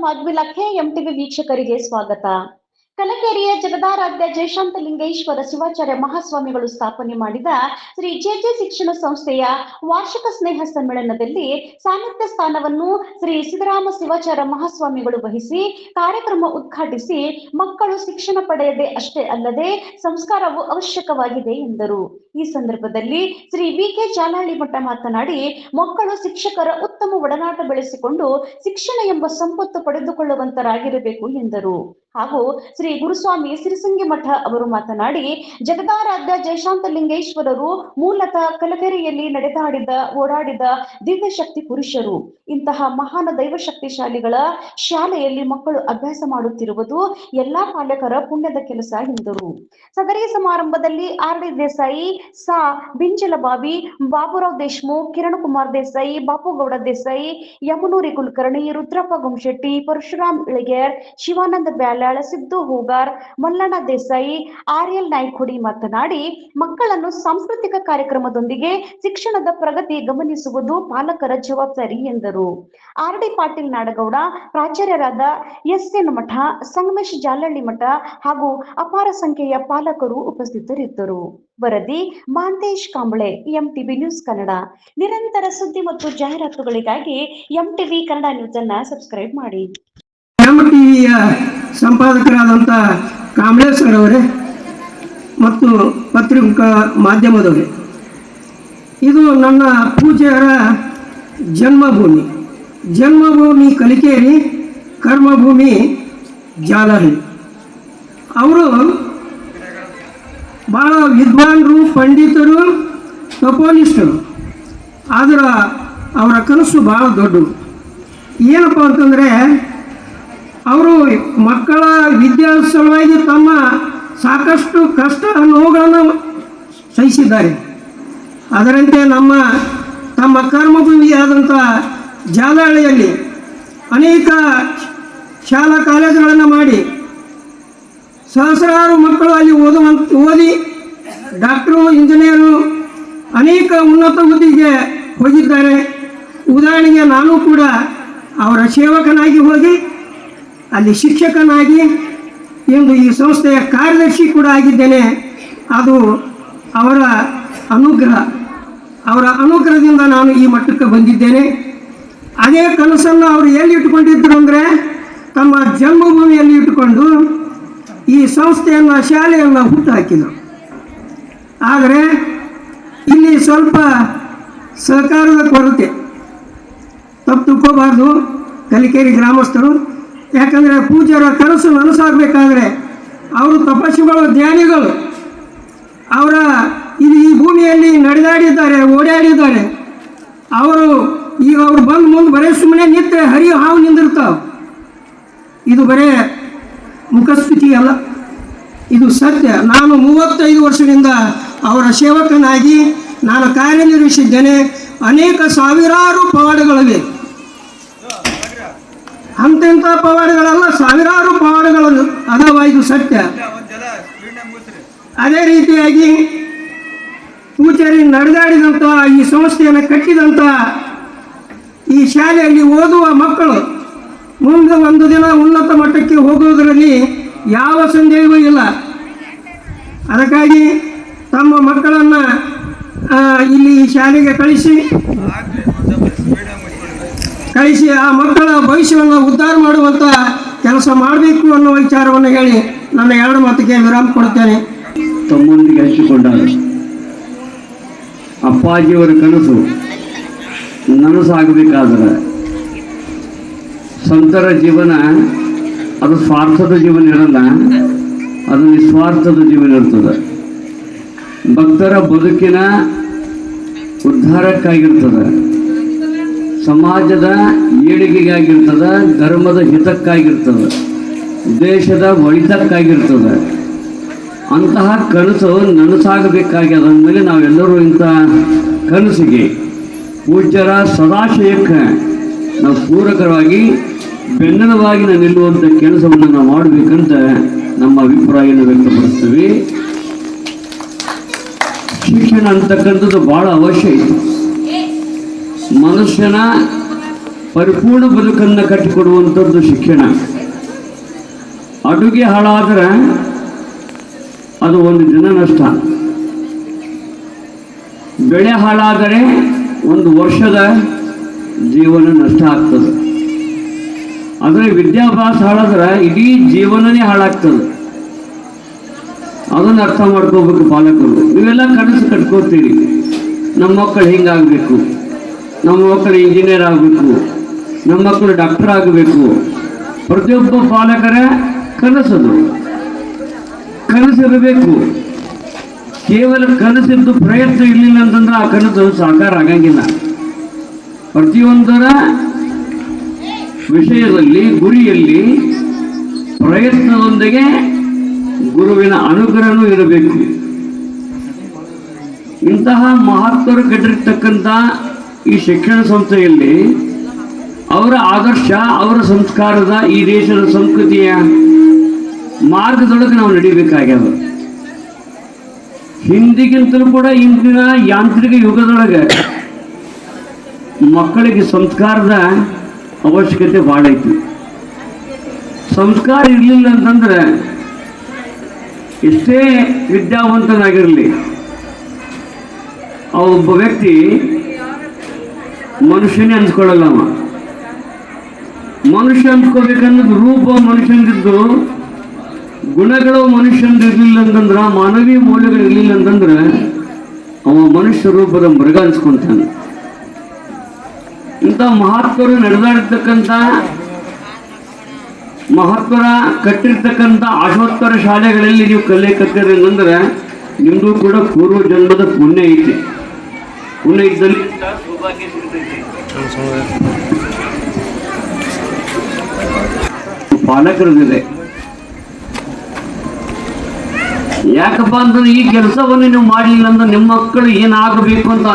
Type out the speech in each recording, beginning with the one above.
ಮಗ್ವಿಲಕ್ಕೆ MTV ವೀಕ್ಷಕರಿಗೆ ಸ್ವಾಗತ. ಕಲಕೆರೆಯ ಜಗದಾರಾಧ್ಯ ಜಯಶಾಂತಲಿಂಗೇಶ್ವರ ಶಿವಾಚಾರ್ಯ ಮಹಾಸ್ವಾಮಿಗಳು ಸ್ಥಾಪನೆ ಮಾಡಿದ ಶ್ರೀ ಜೆ ಶಿಕ್ಷಣ ಸಂಸ್ಥೆಯ ವಾರ್ಷಿಕ ಸ್ನೇಹ ಸಮ್ಮೇಳನದಲ್ಲಿ ಸಾನ್ನಿಧ್ಯ ಸ್ಥಾನವನ್ನು ಶ್ರೀ ಸಿದ್ದರಾಮ ಶಿವಾಚಾರ್ಯ ಮಹಾಸ್ವಾಮಿಗಳು ವಹಿಸಿ ಕಾರ್ಯಕ್ರಮ ಉದ್ಘಾಟಿಸಿ, ಮಕ್ಕಳು ಶಿಕ್ಷಣ ಪಡೆಯದೆ ಅಷ್ಟೇ ಅಲ್ಲದೆ ಸಂಸ್ಕಾರವು ಅವಶ್ಯಕವಾಗಿದೆ ಎಂದರು. ಈ ಸಂದರ್ಭದಲ್ಲಿ ಶ್ರೀ ವಿ.ಕೆ. ಜಾಲಹಳ್ಳಿ ಮಠ ಮಾತನಾಡಿ, ಮಕ್ಕಳು ಶಿಕ್ಷಕರ ಉತ್ತಮ ಒಡನಾಟ ಬೆಳೆಸಿಕೊಂಡು ಶಿಕ್ಷಣ ಎಂಬ ಸಂಪತ್ತು ಪಡೆದುಕೊಳ್ಳುವಂತರಾಗಿರಬೇಕು ಎಂದರು. ಹಾಗೂ ಶ್ರೀ ಗುರುಸ್ವಾಮಿ ಸಿರಿಸಂಗಿ ಮಠ ಅವರು ಮಾತನಾಡಿ, ಜಗದಾರಾಧ್ಯ ಜಯಶಾಂತಲಿಂಗೇಶ್ವರರು ಮೂಲತಃ ಕಲಕೆರೆಯಲ್ಲಿ ನಡೆದಾಡಿದ ಓಡಾಡಿದ ದಿವ್ಯ ಶಕ್ತಿ ಪುರುಷರು. ಇಂತಹ ಮಹಾನ್ ದೈವಶಕ್ತಿಶಾಲಿಗಳ ಶಾಲೆಯಲ್ಲಿ ಮಕ್ಕಳು ಅಭ್ಯಾಸ ಮಾಡುತ್ತಿರುವುದು ಎಲ್ಲಾ ಪಾಲಕರ ಪುಣ್ಯದ ಕೆಲಸ ಎಂದರು. ಸದರಿ ಸಮಾರಂಭದಲ್ಲಿ ಆರ್.ಡಿ. ದೇಸಾಯಿ, ಸಾ ಬಿಂಚಲಬಾವಿ, ಬಾಬುರಾವ್ ದೇಶಮುಖ್, ಕಿರಣ್ ಕುಮಾರ್ ದೇಸಾಯಿ, ಬಾಪುಗೌಡ ದೇಸಾಯಿ, ಯಮುನೂರಿ ಕುಲಕರ್ಣಿ, ರುದ್ರಪ್ಪ ಗುಂಶೆಟ್ಟಿ, ಪರಶುರಾಮ್ ಇಳಗೇರ್, ಶಿವಾನಂದ ಬ್ಯಾಲಾಳ್, ಸಿದ್ದು ಹೂಗಾರ್, ಮಲ್ಲಣ್ಣ ದೇಸಾಯಿ, ಆರ್.ಎಲ್. ನಾಯ್ಕುಡಿ ಮಾತನಾಡಿ, ಮಕ್ಕಳನ್ನು ಸಾಂಸ್ಕೃತಿಕ ಕಾರ್ಯಕ್ರಮದೊಂದಿಗೆ ಶಿಕ್ಷಣದ ಪ್ರಗತಿ ಗಮನಿಸುವುದು ಪಾಲಕರ ಜವಾಬ್ದಾರಿ ಎಂದರು. ಆರ್.ಡಿ. ಪಾಟೀಲ್ ನಾಡಗೌಡ, ಪ್ರಾಚಾರ್ಯರಾದ ಎಸ್.ಎನ್. ಮಠ, ಸಂಗಮೇಶ್ ಜಾಲಹಳ್ಳಿ ಮಠ ಹಾಗೂ ಅಪಾರ ಸಂಖ್ಯೆಯ ಪಾಲಕರು ಉಪಸ್ಥಿತರಿದ್ದರು. ವರದಿ ಮಾಂತೇಶ್ ಕಾಂಬಳೆ, ಎಂಟಿವಿ ನ್ಯೂಸ್ ಕನ್ನಡ. ನಿರಂತರ ಸುದ್ದಿ ಮತ್ತು ಜಾಹೀರಾತುಗಳಿಗಾಗಿ ಎಂಟಿವಿ ಕನ್ನಡ ನ್ಯೂಸ್ ಅನ್ನು ಸಬ್ಸ್ಕ್ರೈಬ್ ಮಾಡಿ. ಎಂಟಿವಿಯ ಸಂಪಾದಕರಾದಂಥ ಕಾಂಬಳೆ ಸರ್ ಅವರೇ ಮತ್ತು ಪತ್ರಿಕಾ ಮಾಧ್ಯಮದವರೇ, ಇದು ನನ್ನ ಪೂಜ್ಯರ ಜನ್ಮಭೂಮಿ ಕಲಿಕೇರಿ, ಕರ್ಮಭೂಮಿ ಜಾಲಹಳ್ಳಿ. ಅವರು ಭಾಳ ವಿದ್ವಾಂಸರು, ಪಂಡಿತರು, ತಪೋನಿಷ್ಠರು. ಆದ್ರೆ ಅವರ ಕನಸು ಭಾಳ ದೊಡ್ಡದು. ಏನಪ್ಪ ಅಂತಂದರೆ, ಅವರು ಮಕ್ಕಳ ವಿದ್ಯಾ ಸಲುವಾಗಿ ತಮ್ಮ ಸಾಕಷ್ಟು ಕಷ್ಟ ನೋವುಗಳನ್ನು ಸಹಿಸಿದ್ದಾರೆ. ಅದರಂತೆ ತಮ್ಮ ಕರ್ಮಭೂಮಿಯಾದಂಥ ಜಾಲಹಳ್ಳಿಯಲ್ಲಿ ಅನೇಕ ಶಾಲಾ ಕಾಲೇಜುಗಳನ್ನು ಮಾಡಿ ಸಹಸ್ರಾರು ಮಕ್ಕಳು ಅಲ್ಲಿ ಓದಿ ಡಾಕ್ಟ್ರು, ಇಂಜಿನಿಯರು, ಅನೇಕ ಉನ್ನತ ಹುದ್ದೆಗೆ ಹೋಗಿದ್ದಾರೆ. ಉದಾಹರಣೆಗೆ ನಾನು ಕೂಡ ಅವರ ಸೇವಕನಾಗಿ ಹೋಗಿ ಅಲ್ಲಿ ಶಿಕ್ಷಕನಾಗಿ ಇಂದು ಈ ಸಂಸ್ಥೆಯ ಕಾರ್ಯದರ್ಶಿ ಕೂಡ ಆಗಿದ್ದೇನೆ. ಅದು ಅವರ ಅನುಗ್ರಹದಿಂದ ನಾನು ಈ ಮಟ್ಟಕ್ಕೆ ಬಂದಿದ್ದೇನೆ. ಅದೇ ಕನಸನ್ನು ಅವರು ಎಲ್ಲಿ ಇಟ್ಟುಕೊಂಡಿದ್ದರು ಅಂದರೆ, ತಮ್ಮ ಜನ್ಮಭೂಮಿಯಲ್ಲಿ ಇಟ್ಟುಕೊಂಡು ಈ ಸಂಸ್ಥೆಯನ್ನು, ಶಾಲೆಯನ್ನು ಹುಟ್ಟುಹಾಕಿದರು. ಆದರೆ ಇಲ್ಲಿ ಸ್ವಲ್ಪ ಸಹಕಾರದ ಕೊರತೆ, ತಪ್ಪು ತಿಳ್ಕೋಬಾರ್ದು ಕಲಿಕೇರಿ ಗ್ರಾಮಸ್ಥರು. ಯಾಕಂದರೆ ಪೂಜ್ಯರ ಕನಸು ನನಸಾಗಬೇಕಾದ್ರೆ ಅವರು ತಪಸ್ಸುಗಳು, ಧ್ಯಾನಿಗಳು, ಈ ಭೂಮಿಯಲ್ಲಿ ನಡೆದಾಡಿದ್ದಾರೆ, ಓಡಾಡಿದ್ದಾರೆ. ಈಗ ಅವ್ರು ಬಂದು ಮುಂದೆ ಬರೀ ಸುಮ್ಮನೆ ನಿಂತರೆ ಹರಿಯೋ ಹಾವು ನಿಂದಿರ್ತಾವೆ. ಇದು ಬರೇ ಮುಖಸ್ತುತಿ ಅಲ್ಲ, ಇದು ಸತ್ಯ. ನಾನು 35 ವರ್ಷದಿಂದ ಅವರ ಸೇವಕನಾಗಿ ನಾನು ಕಾರ್ಯನಿರ್ವಹಿಸಿದ್ದೇನೆ. ಅನೇಕ ಸಾವಿರಾರು ಪವಾಡಗಳಿವೆ. ಅಂತೆಂಥ ಪವಾಡಗಳಲ್ಲ, ಸಾವಿರಾರು ಪವಾಡಗಳು ಅದಾವ, ಇದು ಸತ್ಯ. ಅದೇ ರೀತಿಯಾಗಿ ಪೂಜಾರಿ ನಡೆದಾಡಿದಂಥ ಈ ಸಂಸ್ಥೆಯನ್ನು ಕಟ್ಟಿದಂಥ ಈ ಶಾಲೆಯಲ್ಲಿ ಓದುವ ಮಕ್ಕಳು ಮುಂದೆ ಒಂದು ದಿನ ಉನ್ನತ ಮಟ್ಟಕ್ಕೆ ಹೋಗುವುದರಲ್ಲಿ ಯಾವ ಸಂದೇಹವೂ ಇಲ್ಲ. ಅದಕ್ಕಾಗಿ ತಮ್ಮ ಮಕ್ಕಳನ್ನು ಇಲ್ಲಿ ಶಾಲೆಗೆ ಕಳಿಸಿ ಆ ಮಕ್ಕಳ ಭವಿಷ್ಯವನ್ನು ಉದ್ಧಾರ ಮಾಡುವಂಥ ಕೆಲಸ ಮಾಡಬೇಕು ಅನ್ನೋ ವಿಚಾರವನ್ನು ಹೇಳಿ ನನ್ನ 2 ಮಾತಿಗೆ ವಿರಾಮ ಕೊಡುತ್ತೇನೆ. ತಮ್ಮೊಂದಿಗೆ ಹಂಚಿಕೊಂಡಾಗ ಅಪ್ಪಾಜಿಯವರ ಕನಸು ನನಸಾಗಬೇಕಾದ್ರೆ ಸಂತರ ಜೀವನ ಅದು ಸ್ವಾರ್ಥದ ಜೀವನ ಇರಲ್ಲ, ಅದು ನಿಸ್ವಾರ್ಥದ ಜೀವನ ಇರ್ತದೆ. ಭಕ್ತರ ಬದುಕಿನ ಉದ್ಧಾರಕ್ಕಾಗಿರ್ತದೆ, ಸಮಾಜದ ಏಳಿಗೆಗಾಗಿರ್ತದೆ, ಧರ್ಮದ ಹಿತಕ್ಕಾಗಿರ್ತದೆ, ದೇಶದ ಒಳಿತಕ್ಕಾಗಿರ್ತದೆ. ಅಂತಹ ಕನಸು ನನಸಾಗಬೇಕಾಗಿ ಅದಾದಮೇಲೆ ನಾವೆಲ್ಲರೂ ಇಂಥ ಕನಸಿಗೆ ಪೂಜ್ಯರ ಸದಾಶಯಕ್ಕೆ ನಾವು ಪೂರಕವಾಗಿ ಬೆನ್ನೆಲುವಾಗಿ ನಿಲ್ಲುವಂಥ ಕೆಲಸವನ್ನು ನಾವು ಮಾಡಬೇಕಂತ ನಮ್ಮ ಅಭಿಪ್ರಾಯವನ್ನು ವ್ಯಕ್ತಪಡಿಸ್ತೀವಿ. ಶಿಕ್ಷಣ ಅಂತಕ್ಕಂಥದ್ದು ಭಾಳ ಅವಶ್ಯ ಇದೆ. ಮನುಷ್ಯನ ಪರಿಪೂರ್ಣ ಬದುಕನ್ನು ಕಟ್ಟಿಕೊಡುವಂಥದ್ದು ಶಿಕ್ಷಣ. ಅಡುಗೆ ಹಾಳಾದರೆ ಅದು ಒಂದು ದಿನ ನಷ್ಟ, ಬೆಳೆ ಹಾಳಾದರೆ ಒಂದು ವರ್ಷದ ಜೀವನ ನಷ್ಟ ಆಗ್ತದೆ. ಆದರೆ ವಿದ್ಯಾಭ್ಯಾಸ ಹಾಳಾದ್ರೆ ಇಡೀ ಜೀವನನೇ ಹಾಳಾಗ್ತದೆ. ಅದನ್ನು ಅರ್ಥ ಮಾಡ್ಕೋಬೇಕು ಪಾಲಕರು. ನೀವೆಲ್ಲ ಕನಸು ಕಟ್ಕೋತೀರಿ, ನಮ್ಮ ಮಕ್ಕಳು ಹಿಂಗಾಗಬೇಕು, ನಮ್ಮ ಮಕ್ಕಳು ಇಂಜಿನಿಯರ್ ಆಗಬೇಕು, ನಮ್ಮ ಮಕ್ಕಳು ಡಾಕ್ಟರ್ ಆಗಬೇಕು. ಪ್ರತಿಯೊಬ್ಬ ಪಾಲಕರ ಕನಸದು, ಕನಸಿರಬೇಕು. ಕೇವಲ ಕನಸಿದ್ದು ಪ್ರಯತ್ನ ಇರಲಿಲ್ಲ ಅಂತಂದ್ರೆ ಆ ಕನಸು ಸಾಕಾರ ಆಗಂಗಿಲ್ಲ. ಪ್ರತಿಯೊಂದರ ವಿಷಯದಲ್ಲಿ, ಗುರಿಯಲ್ಲಿ ಪ್ರಯತ್ನದೊಂದಿಗೆ ಗುರುವಿನ ಅನುಗ್ರಹನೂ ಇರಬೇಕು. ಇಂತಹ ಮಹತ್ವರು ಕಟ್ಟಿರ್ತಕ್ಕಂಥ ಈ ಶಿಕ್ಷಣ ಸಂಸ್ಥೆಯಲ್ಲಿ ಅವರ ಆದರ್ಶ, ಅವರ ಸಂಸ್ಕಾರದ, ಈ ದೇಶದ ಸಂಸ್ಕೃತಿಯ ಮಾರ್ಗದೊಳಗೆ ನಾವು ನಡಿಬೇಕಾಗ್ಯದ. ಹಿಂದಿಗಿಂತಲೂ ಕೂಡ ಇಂದಿನ ಯಾಂತ್ರಿಕ ಯುಗದೊಳಗೆ ಮಕ್ಕಳಿಗೆ ಸಂಸ್ಕಾರದ ಅವಶ್ಯಕತೆ ಭಾಳ ಐತಿ. ಸಂಸ್ಕಾರ ಇರಲಿಲ್ಲ ಅಂತಂದ್ರೆ ಎಷ್ಟೇ ವಿದ್ಯಾವಂತನಾಗಿರಲಿ, ಆ ಒಬ್ಬ ವ್ಯಕ್ತಿ ಮನುಷ್ಯನೇ ಅನ್ಸ್ಕೊಳ್ಳಲ್ಲವ. ಮನುಷ್ಯ ಅನ್ಸ್ಕೋಬೇಕನ್ನೋದು ರೂಪ ಮನುಷ್ಯಂದಿದ್ದು, ಗುಣಗಳು ಮನುಷ್ಯಂದು ಇರಲಿಲ್ಲ ಅಂತಂದ್ರೆ, ಮಾನವೀಯ ಮೌಲ್ಯಗಳು ಇರಲಿಲ್ಲ ಅಂತಂದ್ರೆ ಅವ ಮನುಷ್ಯ ರೂಪದ ಮೃಗ ಅನ್ಸ್ಕೊಂತಾನೆ. ಇಂಥ ಮಹತ್ವರು ನಡೆದಾಡಿರ್ತಕ್ಕಂಥ, ಮಹತ್ವರ ಕಟ್ಟಿರ್ತಕ್ಕಂಥ ಆಶೋತ್ತರ ಶಾಲೆಗಳಲ್ಲಿ ನೀವು ಕಲಿಯಕತ್ತೀರಿ ಅಂತಂದ್ರೆ ನಿಮ್ದು ಕೂಡ ಪೂರ್ವ ಜನ್ಮದ ಪುಣ್ಯ ಐತಿ. ಪುಣ್ಯ ಇದ್ದಲ್ಲಿ ಸೌಭಾಗ್ಯ ಸಿಗ್ತೈತಿ. ಪಾಲಕರದಿದೆ. ಯಾಕಪ್ಪ ಅಂತಂದ್ರೆ ಈ ಕೆಲಸವನ್ನು ನೀವು ಮಾಡಲಿಲ್ಲ ಅಂದ್ರೆ ನಿಮ್ಮ ಮಕ್ಕಳು ಏನಾಗಬೇಕು ಅಂತ,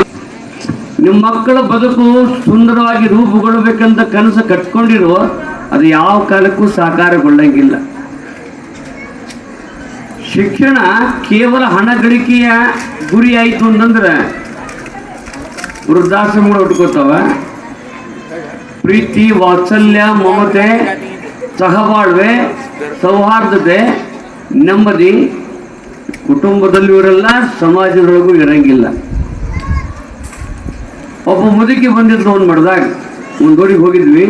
ನಿಮ್ಮ ಮಕ್ಕಳ ಬದುಕು ಸುಂದರವಾಗಿ ರೂಪುಗೊಳ್ಳಬೇಕಂತ ಕನಸು ಕಟ್ಕೊಂಡಿರೋ ಅದು ಯಾವ ಕಾಲಕ್ಕೂ ಸಾಕಾರಗೊಳ್ಳಂಗಿಲ್ಲ. ಶಿಕ್ಷಣ ಕೇವಲ ಹಣ ಗಳಿಕೆಯ ಗುರಿ ಆಯಿತು ಅಂತಂದ್ರೆ ವೃದ್ಧಾಶ್ರಮಗಳು ಹುಟ್ಕೋತಾವ. ಪ್ರೀತಿ, ವಾತ್ಸಲ್ಯ, ಮಮತೆ, ಸಹಬಾಳ್ವೆ, ಸೌಹಾರ್ದತೆ, ನೆಮ್ಮದಿ ಕುಟುಂಬದಲ್ಲಿ ಇರಲ್ಲ, ಸಮಾಜದೊಳಗೂ ಇರಂಗಿಲ್ಲ. ಒಬ್ಬ ಮುದುಕಿ ಬಂದಿದ್ದು ಒಂದು ಮಠದಾಗ, ಒಂದು ಊರಿಗೆ ಹೋಗಿದ್ವಿ.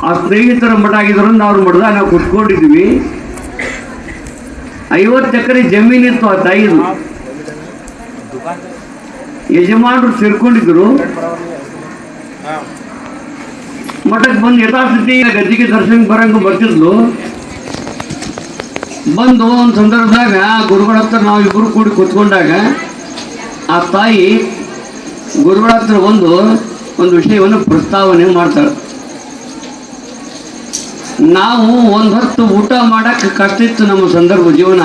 ಆ ಸ್ನೇಹಿತರ ಮಠ ಆಗಿದ್ರಿಂದ ಅವ್ರ ಮಠದಾಗ ನಾವು ಕುತ್ಕೊಂಡಿದ್ವಿ. 50 ಎಕರೆ ಜಮೀನಿತ್ತು ಆ ತಾಯಿದು. ಯಜಮಾನರು ಸೇರ್ಕೊಂಡಿದ್ರು. ಮಠಕ್ಕೆ ಬಂದು ಯಥಾಸ್ಥಿತಿ ಗದ್ದಿಗೆ ದರ್ಶನಕ್ಕೆ ಬರಂಗ ಬರ್ತಿದ್ಲು. ಬಂದು ಒಂದು ಸಂದರ್ಭದಾಗ ಗುರುಗಳ ಹತ್ರ ನಾವು ಇಬ್ಬರು ಕೂಡಿ ಕೂತ್ಕೊಂಡಾಗ ಆ ತಾಯಿ ಗುರುಗಳ ಹತ್ರ ಒಂದು ವಿಷಯವನ್ನು ಪ್ರಸ್ತಾವನೆ ಮಾಡ್ತಾಳೆ. ನಾವು ಒಂದು ಹೊತ್ತು ಊಟ ಮಾಡಕ್ಕೆ ಕಷ್ಟ ಇತ್ತು. ನಮ್ಮ ಸಂದರ್ಭ ಜೀವನ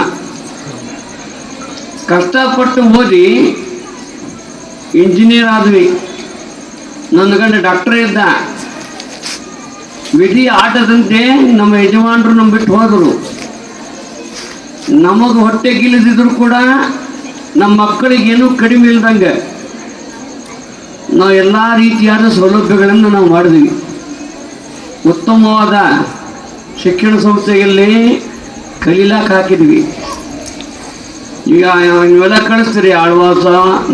ಕಷ್ಟಪಟ್ಟು ಓದಿ ಇಂಜಿನಿಯರ್ ಆದ್ವಿ. ನನ್ನ ಗಂಡ ಡಾಕ್ಟರ್ ಇದ್ದ. ವಿಧಿ ಆಟದಂತೆ ನಮ್ಮ ಯಜಮಾನರು ನಮ್ಮ ಬಿಟ್ಟು ಹೋದರು. ನಮಗೆ ಹೊಟ್ಟೆಗಿಲ್ಲದಿದ್ರು ಕೂಡ ನಮ್ಮ ಮಕ್ಕಳಿಗೇನು ಕಡಿಮೆ ಇಲ್ದಂಗೆ ನಾವು ಎಲ್ಲ ರೀತಿಯಾದ ಸೌಲಭ್ಯಗಳನ್ನು ನಾವು ಮಾಡಿದ್ವಿ. ಉತ್ತಮವಾದ ಶಿಕ್ಷಣ ಸಂಸ್ಥೆಯಲ್ಲಿ ಕಲೀಲಾಕ ಹಾಕಿದ್ವಿ. ಈಗ ನೀವೆಲ್ಲ ಕಳಿಸ್ತೀರಿ, ಆಳ್ವಾಸ,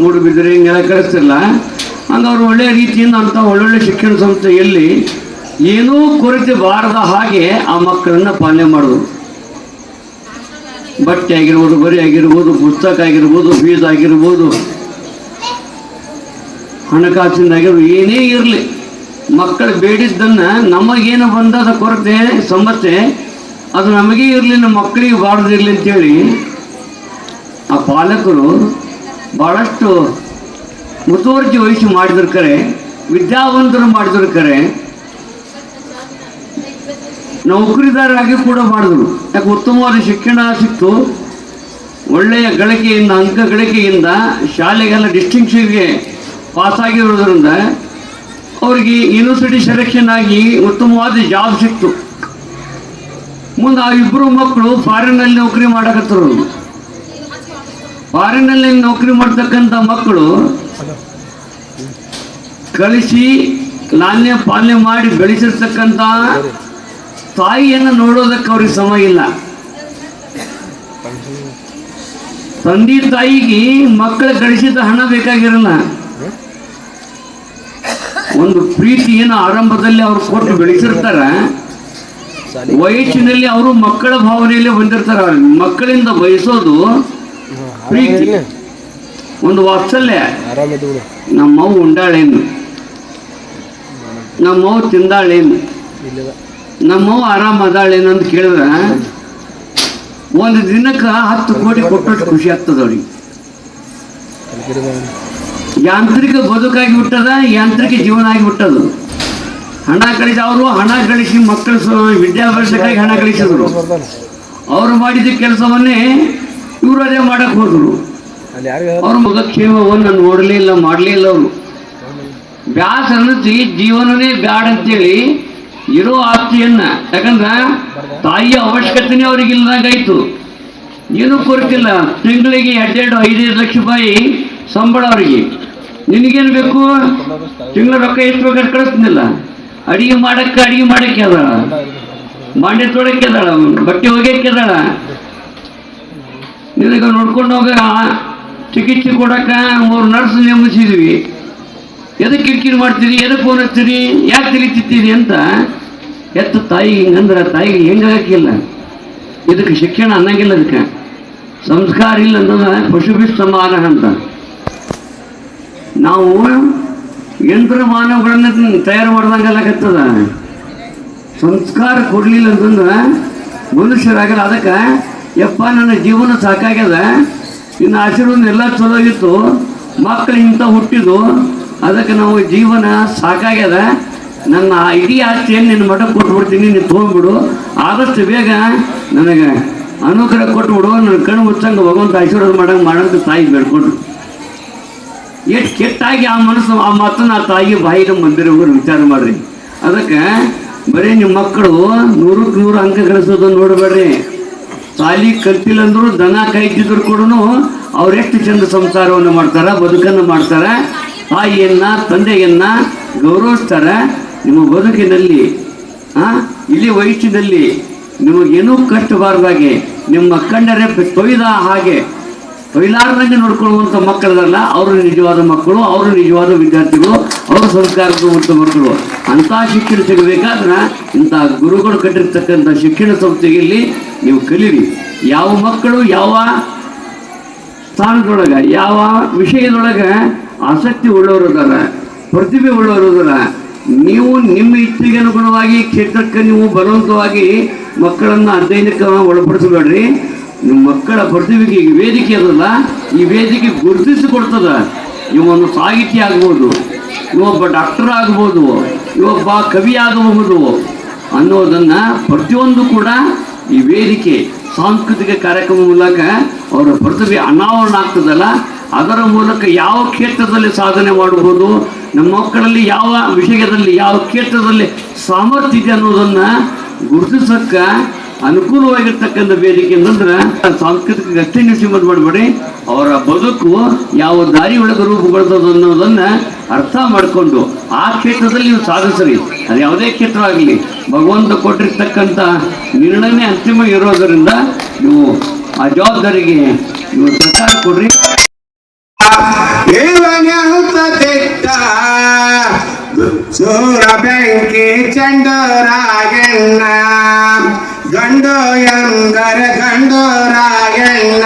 ಮೂಡುಬಿದಿರೆ ಹಿಂಗೆಲ್ಲ ಕಳಿಸ್ತಿರಲ್ಲ. ಹಂಗೆ ಅವ್ರು ಒಳ್ಳೆಯ ರೀತಿಯಿಂದ ಅಂಥ ಒಳ್ಳೊಳ್ಳೆ ಶಿಕ್ಷಣ ಸಂಸ್ಥೆಯಲ್ಲಿ ಏನೂ ಕೊರತೆ ಬಾರದ ಹಾಗೆ ಆ ಮಕ್ಕಳನ್ನು ಪಾಲನೆ ಮಾಡೋದು. ಬಟ್ಟೆ ಆಗಿರ್ಬೋದು, ಬರಿ ಆಗಿರ್ಬೋದು, ಪುಸ್ತಕ ಆಗಿರ್ಬೋದು, ಫೀಸ್ ಆಗಿರ್ಬೋದು, ಹಣಕಾಸಿನಾಗಿರ್ಬೋದು, ಏನೇ ಇರಲಿ ಮಕ್ಕಳು ಬೇಡಿದ್ದನ್ನು ನಮಗೇನು ಬಂದದ ಕೊರತೆ ಸಮಸ್ಯೆ ಅದು ನಮಗೇ ಇರಲಿ, ನಮ್ಮ ಮಕ್ಕಳಿಗೆ ಬಾರ್ದಿರಲಿ ಅಂತೇಳಿ ಆ ಪಾಲಕರು ಭಾಳಷ್ಟು ಮುತುವರ್ಜಿ ವಹಿಸಿ ಮಾಡಿದಿರ್ತಾರೆ. ವಿದ್ಯಾವಂತರು ಮಾಡಿದಿರ್ತಾರೆ. ನೌಕರಿದಾರರಾಗಿ ಕೂಡ ಮಾಡಿದ್ರು. ಯಾಕೆ ಉತ್ತಮವಾದ ಶಿಕ್ಷಣ ಸಿಕ್ತು. ಒಳ್ಳೆಯ ಗಳಿಕೆಯಿಂದ, ಅಂಕ ಗಳಿಕೆಯಿಂದ ಶಾಲೆಗೆಲ್ಲ ಡಿಸ್ಟಿಂಕ್ಷನ್ಗೆ ಪಾಸಾಗಿರೋದ್ರಿಂದ ಅವರಿಗೆ ಯೂನಿವರ್ಸಿಟಿ ಸೆಲೆಕ್ಷನ್ ಆಗಿ ಉತ್ತಮವಾದ ಜಾಬ್ ಸಿಕ್ತು. ಮುಂದೆ ಆ ಇಬ್ಬರು ಮಕ್ಕಳು ಫಾರಿನ್ನಲ್ಲಿ ನೌಕರಿ ಮಾಡಕತ್ತರು. ಫಾರಿನ್ನಲ್ಲಿ ನೌಕರಿ ಮಾಡ್ತಕ್ಕಂಥ ಮಕ್ಕಳು ಕಳಿಸಿ ಲಾಲ್ಯ ಪಾಲನೆ ಮಾಡಿ ಬೆಳೆಸಿರ್ತಕ್ಕಂಥ ತಾಯಿಯನ್ನು ನೋಡೋದಕ್ಕೆ ಅವ್ರಿಗೆ ಸಮಯ ಇಲ್ಲ. ತಂದೆ ತಾಯಿಗೆ ಮಕ್ಕಳು ಗಳಿಸಿದ ಹಣ ಬೇಕಾಗಿರಲ್ಲ. ಒಂದು ಪ್ರೀತಿಯನ್ನು ಆರಂಭದಲ್ಲಿ ಅವ್ರು ಕೊಟ್ಟು ಬೆಳೆಸಿರ್ತಾರ, ವಯಸ್ಸಿನಲ್ಲಿ ಅವರು ಮಕ್ಕಳ ಭಾವನೆಯಲ್ಲೇ ಬಂದಿರ್ತಾರ. ಮಕ್ಕಳಿಂದ ಬಯಸೋದು ಪ್ರೀತಿ, ಒಂದು ವಾತ್ಸಲ್ಯ. ನಮ್ಮವು ಉಂಡಾಳೇನು, ನಮ್ಮವು ತಿಂದಾಳೇನು, ನಮ್ಮವು ಆರಾಮ ಅದಾಳೇನು ಅಂತ ಕೇಳಿದ್ರೆ ಒಂದು ದಿನಕ್ಕೆ 10 ಕೋಟಿ ಕೊಟ್ಟಷ್ಟು ಖುಷಿ ಆಗ್ತದ ಅವ್ರಿಗೆ. ಯಾಂತ್ರಿಕ ಬದುಕಾಗಿ ಬಿಟ್ಟದ, ಯಾಂತ್ರಿಕ ಜೀವನ ಆಗಿ ಬಿಟ್ಟದು. ಹಣ ಗಳಿಸಿ ಅವರು ಹಣ ಗಳಿಸಿ ಮಕ್ಕಳು ವಿದ್ಯಾಭ್ಯಾಸಕ್ಕಾಗಿ ಹಣ ಗಳಿಸಿದ್ರು. ಅವರು ಮಾಡಿದ ಕೆಲಸವನ್ನೇ ಇವರು ಅದೇ ಮಾಡಕ್ ಹೋದ್ರು. ಅವ್ರ ಯೋಗಕ್ಷೇಮವನ್ನು ನೋಡಲೇ ಇಲ್ಲ, ಮಾಡಲೇ ಇಲ್ಲ. ಅವರು ಬ್ಯಾಸ ಅನ್ನಿಸಿ ಜೀವನನೇ ಬ್ಯಾಡ ಅಂತೇಳಿ ಇರೋ ಆಸ್ತಿಯನ್ನ, ಯಾಕಂದ್ರ ತಾಯಿಯ ಅವಶ್ಯಕತೆನೇ ಅವ್ರಿಗೆ ಇಲ್ದಂಗಾಯ್ತು. ಏನೂ ಕೊರತಿಲ್ಲ. ತಿಂಗಳಿಗೆ 2-5 ಲಕ್ಷ ರೂಪಾಯಿ ಸಂಬಳ ಅವರಿಗೆ. ನಿನಗೇನು ಬೇಕು? ತಿಂಗಳ ರೊಕ್ಕ ಎಷ್ಟು ಬೇಕಾದ್ರೆ ಕಳಿಸ್ತಿಲ್ಲ. ಅಡಿಗೆ ಮಾಡಕ್ಕೆ ಅದಾಳ, ಬಾಂಡೆ ತೊಳಕ್ಕೆ ಅದಾಳ, ಬಟ್ಟೆ ಒಗೆಯಕ್ಕೆ ಅದಾಳ. ನಿನಗೆ ನೋಡ್ಕೊಂಡು ಹೋಗ ಚಿಕಿತ್ಸೆ ಕೊಡಕ್ಕ 3 ನರ್ಸ್ ನೇಮಿಸಿದ್ವಿ. ಎದಕ್ಕೆ ಕಿರಿಕಿರಿ ಮಾಡ್ತೀರಿ, ಎದಕ್ಕೆ ಫೋನ್ ಹಚ್ತೀರಿ, ಯಾಕೆ ತಿಳಿತಿತ್ತೀರಿ ಅಂತ ಎತ್ತ ತಾಯಿಗೆ ಹಿಂಗಂದ್ರೆ ತಾಯಿಗೆ ಹೆಂಗಾಗಿಲ್ಲ. ಇದಕ್ಕೆ ಶಿಕ್ಷಣ ಅನ್ನಂಗಿಲ್ಲ, ಅದಕ್ಕೆ ಸಂಸ್ಕಾರ ಇಲ್ಲ ಅಂತಂದ್ರೆ ಪಶುಭಿ ಸಮಾನ ಅಂತ. ನಾವು ಯಂತ್ರ ಮಾನವಗಳನ್ನ ತಯಾರು ಮಾಡ್ದಂಗಲ್ಲಾಗತ್ತದ. ಸಂಸ್ಕಾರ ಕೊಡ್ಲಿಲ್ಲ ಅಂತಂದ್ರೆ ಮನುಷ್ಯರಾಗಲ್ಲ. ಅದಕ್ಕೆ ಯಪ್ಪ ನನ್ನ ಜೀವನ ಸಾಕಾಗ್ಯದ, ಇನ್ನು ಆಶೀರ್ವಾದ ಎಲ್ಲ ಚಲೋ ಇತ್ತು, ಮಕ್ಕಳು ಇಂಥ ಹುಟ್ಟಿದ್ದು, ಅದಕ್ಕೆ ನಾವು ಜೀವನ ಸಾಕಾಗ್ಯದ, ನನ್ನ ಇಡೀ ಆಸ್ತಿಯನ್ನು ನಿನ್ನ ಮಠಕ್ಕೆ ಕೊಟ್ಬಿಡ್ತೀನಿ, ನೀನು ತೊಗೊಂಡ್ಬಿಡು, ಆದಷ್ಟು ಬೇಗ ನನಗೆ ಅನುಗ್ರಹ ಕೊಟ್ಬಿಡು, ನನ್ನ ಕಣ್ಣು ಮುಚ್ಚಂಗೆ ಭಗವಂತ ಆಶೀರ್ವಾದ ಮಾಡಂತ ತಾಯಿ ಬೇಡ್ಕೊಂಡ್ರು. ಎಷ್ಟು ಕೆಟ್ಟಾಗಿ ಆ ಮನಸ್ಸು ಆ ಮಾತನ್ನು ಆ ತಾಯಿ ಬಾಯಿಗೆ ಬಂದಿರೋರು ವಿಚಾರ ಮಾಡ್ರಿ. ಅದಕ್ಕೆ ಬರೀ ನಿಮ್ಮ ಮಕ್ಕಳು 100ಕ್ಕೆ 100 ಅಂಕ ಗಳಿಸೋದನ್ನು ನೋಡಬೇಡ್ರಿ. ಸಾಲಿ ಕಲ್ತಿಲ್ಲ ಅಂದ್ರು, ದನ ಕಾಯ್ತಿದ್ರು ಕೂಡ ಅವ್ರೆಷ್ಟು ಚಂದ ಸಂಸಾರವನ್ನು ಮಾಡ್ತಾರ, ಬದುಕನ್ನು ಮಾಡ್ತಾರ, ತಾಯಿಯನ್ನ ತಂದೆಯನ್ನ ಗೌರವಿಸ್ತಾರೆ. ನಿಮ್ಮ ಬದುಕಿನಲ್ಲಿ ಇಲ್ಲಿ ವಯಸ್ಸಿನಲ್ಲಿ ನಿಮಗೇನೂ ಕಷ್ಟಬಾರ್ದಾಗೆ, ನಿಮ್ಮ ಕಂಡರೆ ತೊಯ್ದ ಹಾಗೆ ತೊಯ್ಲಾರ್ದಂಗೆ ನೋಡ್ಕೊಳ್ಳುವಂಥ ಮಕ್ಕಳದಲ್ಲ ಅವರು ನಿಜವಾದ ಮಕ್ಕಳು, ಅವರು ನಿಜವಾದ ವಿದ್ಯಾರ್ಥಿಗಳು, ಅವರು ಸಂಸ್ಕಾರದ ಮತ್ತು ಮಕ್ಕಳು. ಅಂಥ ಶಿಕ್ಷಣ ಸಿಗಬೇಕಾದ್ರೆ ಇಂಥ ಗುರುಗಳು ಕಟ್ಟಿರ್ತಕ್ಕಂಥ ಶಿಕ್ಷಣ ಸಂಸ್ಥೆಯಲ್ಲಿ ನೀವು ಕಲೀರಿ. ಯಾವ ಮಕ್ಕಳು ಯಾವ ಸ್ಥಾನದೊಳಗೆ ಯಾವ ವಿಷಯದೊಳಗೆ ಆಸಕ್ತಿ ಉಳ್ಳವರದಾರ, ಪ್ರತಿಭೆ ಉಳ್ಳವರದಾರ, ನೀವು ನಿಮ್ಮ ಇಚ್ಛೆಗೆ ಅನುಗುಣವಾಗಿ ಕ್ಷೇತ್ರಕ್ಕೆ ನೀವು ಬಲವಂತವಾಗಿ ಮಕ್ಕಳನ್ನು ಅಧ್ಯಯನಕ್ಕೆ ಒಳಪಡಿಸಬೇಡ್ರಿ. ನಿಮ್ಮ ಮಕ್ಕಳ ಪ್ರತಿಭೆಗೆ ವೇದಿಕೆ ಅದಲ್ಲ, ಈ ವೇದಿಕೆ ಗುರುತಿಸಿಕೊಡ್ತದ. ಇವನು ಸಾಹಿತ್ಯ ಆಗ್ಬೋದು, ಇವೊಬ್ಬ ಡಾಕ್ಟರ್ ಆಗ್ಬೋದು, ಇವೊಬ್ಬ ಕವಿ ಆಗಬಹುದು ಅನ್ನೋದನ್ನು ಪ್ರತಿಯೊಂದು ಕೂಡ ಈ ವೇದಿಕೆ ಸಾಂಸ್ಕೃತಿಕ ಕಾರ್ಯಕ್ರಮ ಮೂಲಕ ಅವರ ಪ್ರತಿಭೆ ಅನಾವರಣ ಆಗ್ತದಲ್ಲ, ಅದರ ಮೂಲಕ ಯಾವ ಕ್ಷೇತ್ರದಲ್ಲಿ ಸಾಧನೆ ಮಾಡಬಹುದು, ನಮ್ಮ ಮಕ್ಕಳಲ್ಲಿ ಯಾವ ವಿಷಯದಲ್ಲಿ ಯಾವ ಕ್ಷೇತ್ರದಲ್ಲಿ ಸಾಮರ್ಥ್ಯ ಇದೆ ಅನ್ನೋದನ್ನು ಗುರುತಿಸೋಕ್ಕೆ ಅನುಕೂಲವಾಗಿರ್ತಕ್ಕಂಥ ವೇದಿಕೆ ಅಂತಂದ್ರೆ ಸಾಂಸ್ಕೃತಿಕ ಅಷ್ಟೇ ನೀವು ಸೀಮಿತ ಮಾಡಬೇಡಿ. ಅವರ ಬದುಕು ಯಾವ ದಾರಿ ಒಳಗೆ ರೂಪುಗೊಳ್ತದೆ ಅನ್ನೋದನ್ನು ಅರ್ಥ ಮಾಡಿಕೊಂಡು ಆ ಕ್ಷೇತ್ರದಲ್ಲಿ ನೀವು ಸಾಧಿಸ್ರಿ. ಅದು ಯಾವುದೇ ಕ್ಷೇತ್ರ ಆಗಲಿ, ಭಗವಂತ ಕೊಟ್ಟಿರ್ತಕ್ಕಂಥ ನಿರ್ಣಯನೇ ಅಂತಿಮ ಇರೋದರಿಂದ ನೀವು ಆ ಜವಾಬ್ದಾರಿಗೆ ನೀವು ಸಹಕಾರ ಕೊಡ್ರಿ. ಸೂರ ಬೆಂಕಿ ಚಂಡರಾಯಣ್ಣ, ಗಂಡು ಎಂದರ ಗಂಡು ರಾಯಣ್ಣ,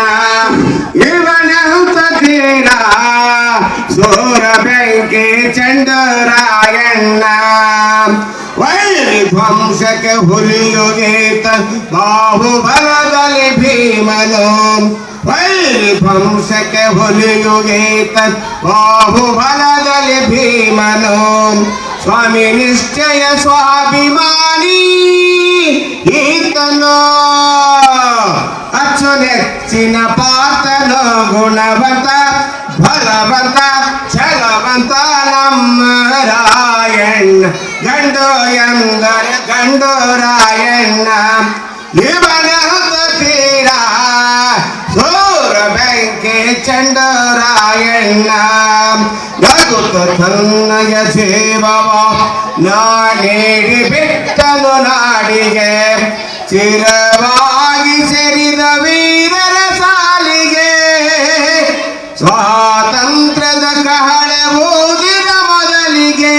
ಇವನಂತ ತೀರ ಸೂರ ಬೆಂಕಿ ಚಂಡರಾಯಣ್ಣ. ವೈರಿ ಧ್ವಂಸಕ್ಕೆ ಹುಲಿಯುಗೀತ ಬಾಹುಬಲದಲ್ಲಿ ಭೀಮನು, ವೈರಿ ಧ್ವಂಸಕ್ಕೆ ಹುಲಿಯುಗೀತ ಬಾಹುಬಲದಲ್ಲಿ ಭೀಮನು. ಸ್ವಾಮಿ ನಿಶ್ಚಯ ಸ್ವಾಭಿಮಾನಿ ಈತನು, ಅಚ್ಚುನೆಚ್ಚಿನ ಪಾತನು, ಗುಣವಂತ ಬಲವಂತ ಛಲವಂತ ನಮ್ಮ ರಾಯಣ್ಣ, ಗಂಡು ಎಂದರೆ ಗಂಡು ರಾಯಣ್ಣ. ಇವನ ತೀರ ಸೂರ ಬೆಂಕಿ ಚಂಡರಾಯಣ್ಣ ನಗುತ್ತ ತನ್ನಯ ಸೇವವ ನಾನೇಡಿ ಬಿಟ್ಟನು ನಾಡಿಗೆ ಚಿರವಾಗಿ ಸೇರಿದ ವೀರರ ಸಾಲಿಗೆ ಸ್ವಾತಂತ್ರ್ಯದ ಕಹಳೆ ಊದಿದ ಮೊದಲಿಗೆ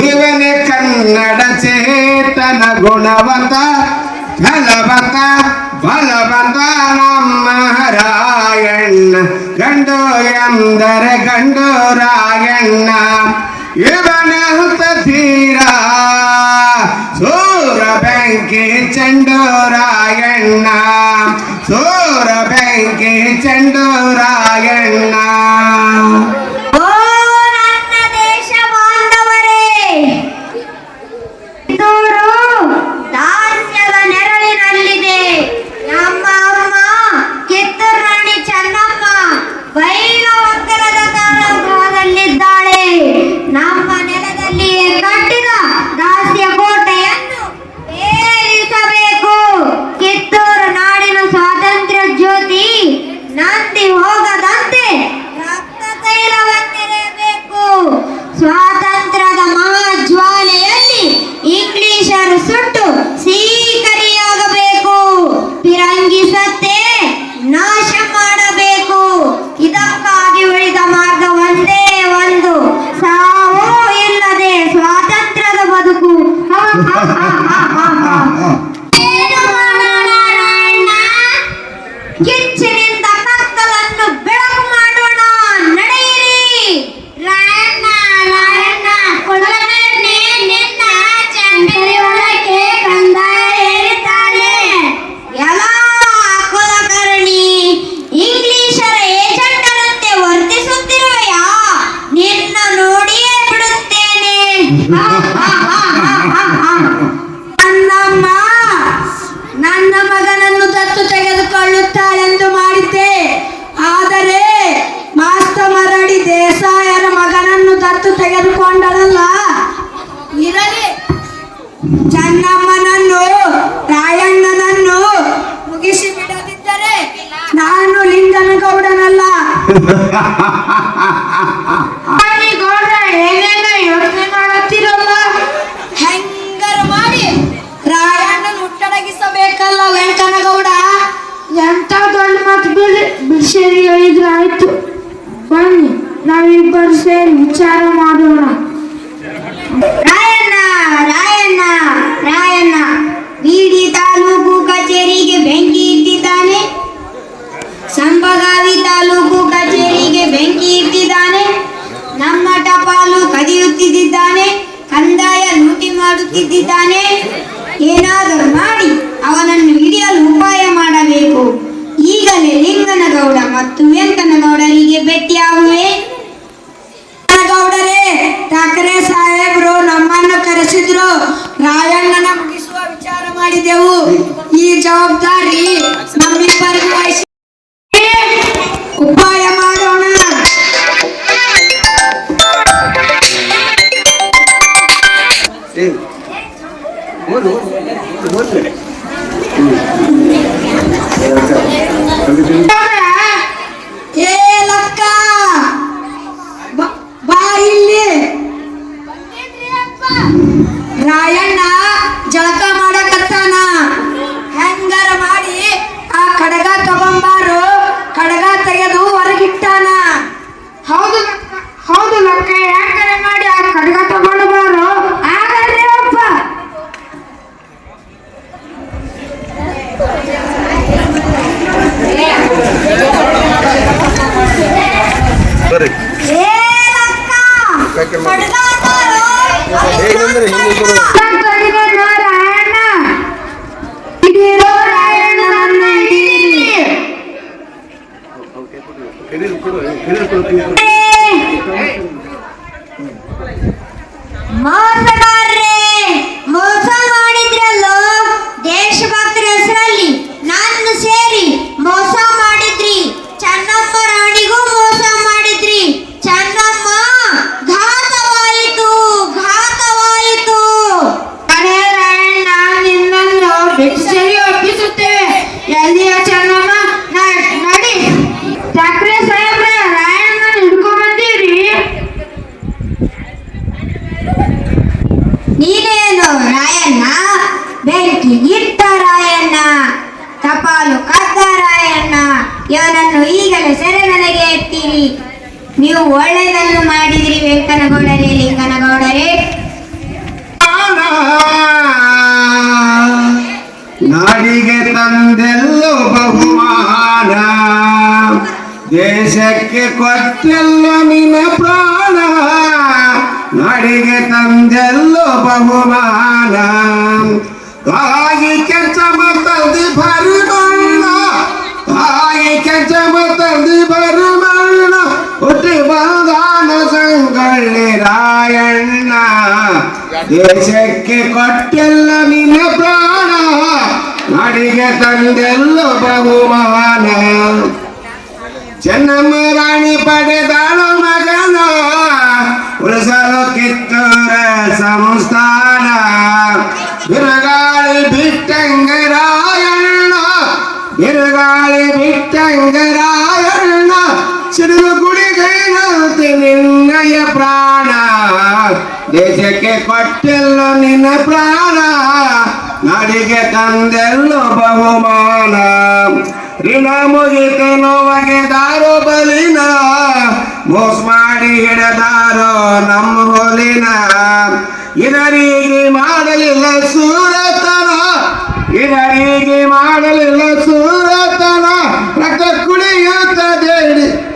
ಇವನೇ ಕನ್ನಡ ಚೇತನ ಗುಣವಂತ ಫಲವಂತ ಬಲವಂತ ನಮ್ಮ ರಾಯಣ್ಣ ಗಂಡು ಎಂದರೆ ಗಂಡು ರಾಯಣ್ಣ ಇವನಂತ ಧೀರ ಸೂರ ಬೆಂಕಿ ಚೆಂಡು ರಾಯಣ್ಣ ಸೂರ ಬೆಂಕಿ ಚೆಂಡು ರಾಯಣ್ಣ. ಓ ನನ್ನ ದೇಶ ಬಾಂಧವರೇ, ಕಿತ್ತೂರು ದಾಸ್ಯದ ನೆರಳಿನಲ್ಲಿದೆ. ನಮ್ಮ ಅಮ್ಮ ಕಿತ್ತೂರು ರಾಣಿ ಚೆನ್ನಮ್ಮ ಬೈಲ ಒತ್ತರದ ಕಾರಾಗೃಹದಲ್ಲಿದ್ದಾಳೆ. ನಮ್ಮ ನೆಲದಲ್ಲಿಯೇ ಕಟ್ಟಿದ ದಾಸ್ಯ ಕೋಟೆಯನ್ನು ಏರಿಸಬೇಕು. ಕಿತ್ತೂರು ನಾಡಿನ ಸ್ವಾತಂತ್ರ್ಯ ಜ್ಯೋತಿ ನಂದಿ ಹೋಗದಂತೆ ರಕ್ತ ತೈಲವನ್ನೆರೆಯಬೇಕು. ಸ್ವಾತಂತ್ರ್ಯದ ಮಹಾಜ್ವಾಲೆಯಲ್ಲಿ ಇಂಗ್ಲಿಷರು ಸುಟ್ಟು ಸೀಕರಿಯಾಗಬೇಕು. ಫಿರಂಗಿ ಸತ್ತೆ ನಾಶ ಮಾಡಬೇಕು. ಇದಕ್ಕಾಗಿ ಉಳಿದ ಮಾರ್ಗ ಒಂದೇ ಒಂದು, ಸಾವು ಇಲ್ಲದೆ ಸ್ವಾತಂತ್ರ್ಯದ ಬದುಕು. ಏನು ಮಾಡೋಣ ರಾಯಣ್ಣ? ಕಿಚ್ಚಿನಿಂದ ಕತ್ತಲನ್ನು ಬೆಳಕು ಮಾಡೋಣ, ನಡೆಯಿರಿ. ರಾಯಣ್ಣ ರಾಯಣ್ಣ ಕುಲಕರ್ಣಿ ನಿನ್ನ ಚಂಕರಿ ಒಳಗೆ ಕಂದಾಯ ಏರಿದ್ದಾನೆ. ಎಲ್ಲ ಕುಲಕರ್ಣಿ ಇಂಗ್ಲಿಷರ ಏಜೆಂಟರಂತೆ ವರ್ತಿಸುತ್ತಿರುವೆಯಾ? ನಿನ್ನ ನೋಡಿಯೇ ಬಿಡುತ್ತೇನೆ. ನನ್ನಮ್ಮ ನನ್ನ ಮಗನನ್ನು ದತ್ತು ತೆಗೆದುಕೊಳ್ಳುತ್ತಾಳೆಂದು ಮಾಡಿದ್ದೆ. ಆದರೆ ಮಾಸ್ತಮರಡಿ ದೇಸಾಯರ ಮಗನನ್ನು ದತ್ತು ತೆಗೆದುಕೊಂಡಳಲ್ಲ. ಇರಲಿ, ಚೆನ್ನಮ್ಮನನ್ನು ರಾಯಣ್ಣನನ್ನು ಮುಗಿಸಿ ಬಿಡದಿದ್ದರೆ ನಾನು ಲಿಂಗನಗೌಡನಲ್ಲ. ಗೌಡ ಏನೇನೋ ಯೋಚನೆ ಮಾಡುತ್ತಿರಲ್ಲ. ಹೆಂಗರ ಮಾಡಿ ರಾಯಣ್ಣನ ಹುಟ್ಟಡಗಿಸಬೇಕಲ್ಲ ವೆಂಕನಗೌಡ. ಎಂತ ದೊಡ್ಡ ಮಾತು ಬಿಡಿಸಿ ಹೇಳಿದ್ರೆ ಆಯ್ತು. ಬನ್ನಿ ನಾವಿಬ್ಬರು ಸೇರಿ ವಿಚಾರ ಮಾಡೋಣ. ರಾಯಣ್ಣ ರಾಯಣ್ಣ ರಾಯಣ್ಣ ಬೀಡಿ ತಾಲೂಕು ಕಚೇರಿಗೆ ಬೆಂಕಿ ಇಟ್ಟಿದ್ದಾನೆ. ಸಂಬಗಾವಿ ತಾಲೂಕು ಕಚೇರಿಗೆ ಬೆಂಕಿ ಇಟ್ಟಿದ್ದಾನೆ. ನಮ್ಮ ಟಪಾಲು ಕದಿಯುತ್ತಿದ್ದಾನೆ. ಕಂದಾಯ ಲೂಟಿ ಮಾಡುತ್ತಿದ್ದಾನೆ. ಏನಾದರೂ ಮಾಡಿ ಅವನನ್ನು ಹಿಡಿಯಲು ಉಪಾಯ ಮಾಡಬೇಕು. ಈಗಲೇ ಲಿಂಗನಗೌಡ ಮತ್ತು ವೆಂಕನಗೌಡರಿಗೆ ಭೇಟಿಯಾಗುವೆ. ಗೌಡರೇ, ಠಾಕರೆ ಸಾಹೇಬರು ನಮ್ಮನ್ನು ಕರೆಸಿದ್ರು. ರಾಯಣ್ಣನ ಮುಗಿಸುವ ವಿಚಾರ ಮಾಡಿದೆವು. ಈ ಜವಾಬ್ದಾರಿ ನಮ್ಮಿಬ್ಬರಿಗೂ ವಹಿಸಿ ಉಪಾಯ ಮಾಡೋಣ. ಏ ಲಕ್ಕ, ಬಾ ಇಲ್ಲಿ. ರಾಯಣ್ಣ ಜಳಕ ಮಾಡಕತ್ತಾನ. ಹೆಂಗಾರ ಮಾಡಿ ಆ ಕಡಗ ತಗೊಂಬಾರು. ಕಡಗ ತೆಗೆದು ಹೊರಗಿಟ್ಟಾನ. ಹೌದು ಹೌದು ಲಕ್ಕ, ಹೆಂಗಾರ ಮಾಡಿ ಆ ಕಡಗ ತಗೊಂಡು ಬಾರು. ಆಗಲ್ರಿ ಅಪ್ಪ. ಏ ಲಕ್ಕ, ಕಡಗ ತಾರು. ರಾಯಣ್ಣ ಹಿಡೀರೋ, ರಾಯಣ್ಣನನ್ನ ಹಿಡೀರಿ. ಮೋಸಗಾರರೇ, ಮೋಸ ಮಾಡಿದ್ರಲ್ಲೋ. ದೇಶಭಕ್ತರ ಹೆಸರಲ್ಲಿ ನನ್ನ ಸೇರಿ ಮೋಸ ಮಾಡಿದ್ರಿ. ಚೆನ್ನಮ್ಮ ರಾಣಿಗೂ ಮೋಸ ಮಾಡಿದ್ರಿ. ಚೆನ್ನಮ್ಮ ಘಾತವಾಯಿತು, ಘಾತವಾಯಿತು. ಅರೆ ರಾಯಣ್ಣ, ನಿನ್ನನ್ನು ಭಿಕ್ಷೆಗೆ ಒಪ್ಪಿಸುತ್ತೇವೆ. ಎಲ್ಲಿಯ ಚೆನ್ನಮ್ಮ? ನಡಿ ನೀನೇನು ರಾಯಣ್ಣ, ಬೆಂಕಿ ಇಟ್ಟ ರಾಯಣ್ಣ, ಟಪಾಲು ಕದ್ದ ರಾಯಣ್ಣ, ಇವನನ್ನು ಈಗಲೇ ಸೆರೆಮನೆಗೆ ಎತ್ತೀರಿ. ನೀವು ಒಳ್ಳೆಯದನ್ನು ಮಾಡಿದಿರಿ ವೆಂಕನಗೌಡರೇ, ಲಿಂಗನಗೌಡರೇ. ನಾಡಿಗೆ ತಂದೆಲ್ಲೋ ಬಹುಮಾನ, ದೇಶಕ್ಕೆ ಕೊಟ್ಟೆಲ್ಲ ನಿನ್ನ ಪ್ರಾಣ. ನಾಡಿಗೆ ತಂದೆಲ್ಲೋ ಬಹುಮಾನ, ತಾಯಿ ಕೆಂಚಮ ತಂದಿ ಭರಮಣ್ಣ, ತಾಯಿ ಕೆಂಚಮ ತಂದಿ ಭರಮಣ್ಣ, ಹುಟ್ಟಿ ಬಂದಾನ ಸಂಗೊಳ್ಳಿ ರಾಯಣ್ಣ. ದೇಶಕ್ಕೆ ಕೊಟ್ಟೆಲ್ಲ ನಿನ್ನ ಪ್ರಾಣ, ನಾಡಿಗೆ ತಂದೆಲ್ಲೋ ಬಹುಮಾನ. ಚೆನ್ನಮ್ಮ ರಾಣಿ ಪಡೆದಾಳು ಮಗನ, ಉಳಿಸಲು ಕಿತ್ತೂರ ಸಂಸ್ಥಾನ. ಬಿರುಗಾಳಿ ಬಿಟ್ಟಂಗ ರಾಯಣ್ಣ, ಬಿರುಗಾಳಿ ಬಿಟ್ಟಂಗ ರಾಯಣ್ಣ, ಸಿಡಿಲು ಗುಡಿಗೈನಂತೆ ನಿನ್ನಯ ಪ್ರಾಣ. ದೇಶಕ್ಕೆ ಕೊಟ್ಟೆಲ್ಲ ನಿನ್ನ ಪ್ರಾಣ, ನಾಡಿಗೆ ತಂದೆಲ್ಲೋ ಬಹುಮಾನ. ಋಣ ಮುಗಿತು ನೋವಗೆದಾರೋ ಬಲಿನ, ಮೋಸ ಮಾಡಿ ಹಿಡದಾರೋ ನಮ್ಮ ಹೋಲಿನ. ಇದರಿಗೆ ಮಾಡಲಿಲ್ಲ ಸೂರತನ, ಇದರಿಗೆ ಮಾಡಲಿಲ್ಲ ಸೂರತನ, ರಕ್ತ ಕುಡಿಯುತ್ತದೆ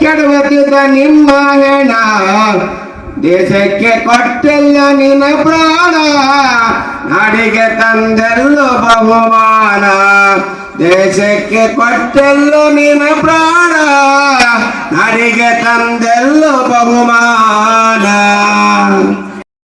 ಕೆಡವತ್ತಿದ್ದ ನಿಮ್ಮ ಹೆಣ. ದೇಶಕ್ಕೆ ಕೊಟ್ಟೆಲ್ಲ ನಿನ್ನ ಪ್ರಾಣ, ನಾಡಿಗೆ ತಂದೆಲ್ಲೋ ಬಹುಮಾನ. ದೇಶಕ್ಕೆ ಕೊಟ್ಟೆಲ್ಲೋ ನಿನ್ನ ಪ್ರಾಣ, ನಾಡಿಗೆ ತಂದೆಲ್ಲೋ ಬಹುಮಾನ.